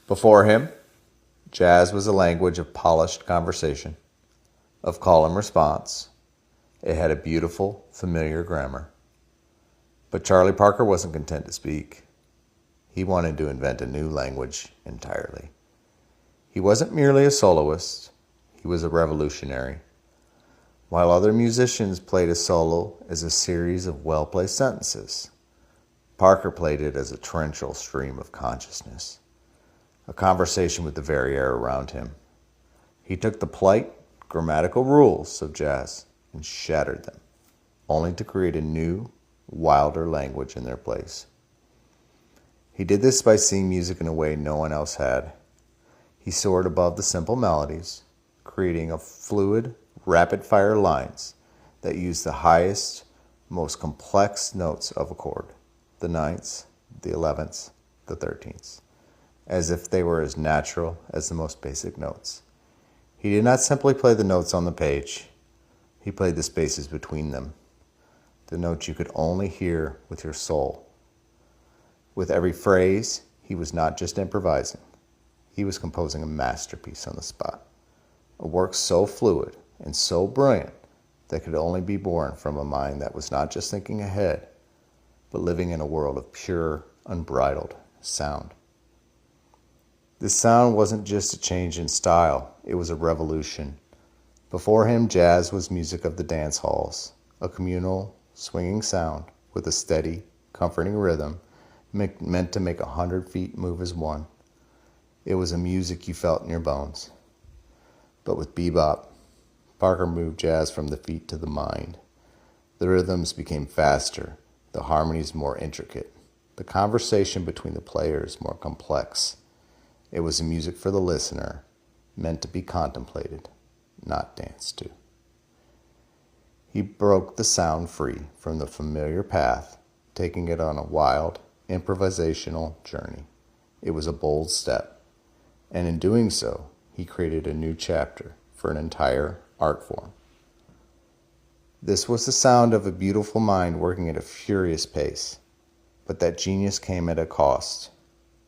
Before him, jazz was a language of polished conversation, of call and response. It had a beautiful, familiar grammar. But Charlie Parker wasn't content to speak. He wanted to invent a new language entirely. He wasn't merely a soloist, he was a revolutionary. While other musicians played a solo as a series of well-placed sentences, Parker played it as a torrential stream of consciousness, a conversation with the very air around him. He took the polite, grammatical rules of jazz and shattered them, only to create a new, wilder language in their place. He did this by seeing music in a way no one else had. He soared above the simple melodies, creating a fluid, rapid-fire lines that used the highest, most complex notes of a chord, the ninths, the 11ths, the 13ths, as if they were as natural as the most basic notes. He did not simply play the notes on the page. He played the spaces between them, the notes you could only hear with your soul. With every phrase, he was not just improvising. He was composing a masterpiece on the spot, a work so fluid and so brilliant that could only be born from a mind that was not just thinking ahead, but living in a world of pure, unbridled sound. This sound wasn't just a change in style, it was a revolution. Before him, jazz was music of the dance halls, a communal, swinging sound with a steady, comforting rhythm meant to make 100 feet move as one. It was a music you felt in your bones. But with bebop, Parker moved jazz from the feet to the mind. The rhythms became faster, the harmonies more intricate, the conversation between the players more complex. It was music for the listener, meant to be contemplated, not danced to. He broke the sound free from the familiar path, taking it on a wild, improvisational journey. It was a bold step, and in doing so, he created a new chapter for an entire art form. This was the sound of a beautiful mind working at a furious pace, but that genius came at a cost.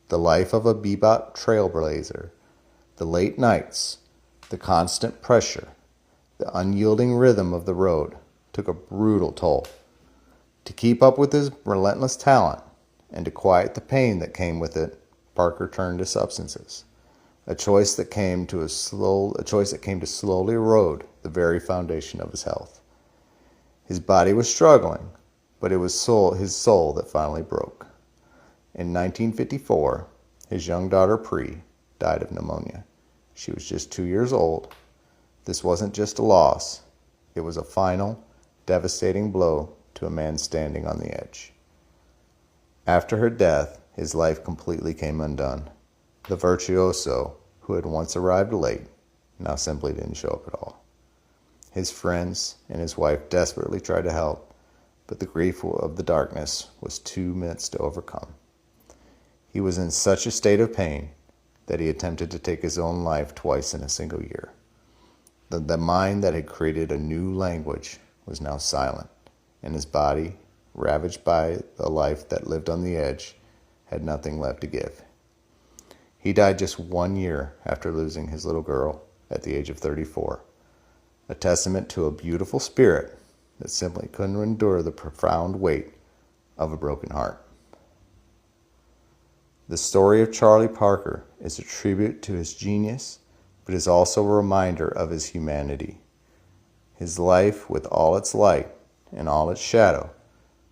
The life of a bebop trailblazer, the late nights, the constant pressure, the unyielding rhythm of the road took a brutal toll. To keep up with his relentless talent, and to quiet the pain that came with it, Parker turned to substances, a choice that came to slowly erode the very foundation of his health. His body was struggling, but it was his soul that finally broke. In 1954, his young daughter Pri died of pneumonia. She was just 2 years old. This wasn't just a loss, it was a final, devastating blow to a man standing on the edge. After her death, his life completely came undone. The virtuoso, who had once arrived late, now simply didn't show up at all. His friends and his wife desperately tried to help, but the grief of the darkness was too immense to overcome. He was in such a state of pain that he attempted to take his own life twice in a single year. The mind that had created a new language was now silent, and his body, ravaged by the life that lived on the edge, had nothing left to give. He died just 1 year after losing his little girl at the age of 34, a testament to a beautiful spirit that simply couldn't endure the profound weight of a broken heart. The story of Charlie Parker is a tribute to his genius, but is also a reminder of his humanity. His life, with all its light and all its shadow,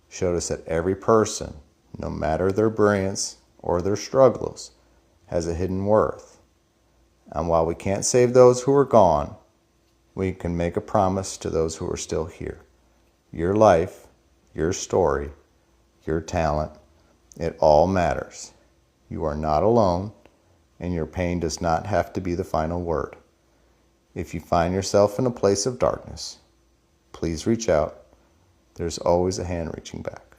showed us that every person, no matter their brilliance or their struggles, has a hidden worth. And while we can't save those who are gone, we can make a promise to those who are still here. Your life, your story, your talent, it all matters. You are not alone, and your pain does not have to be the final word. If you find yourself in a place of darkness, please reach out. There's always a hand reaching back.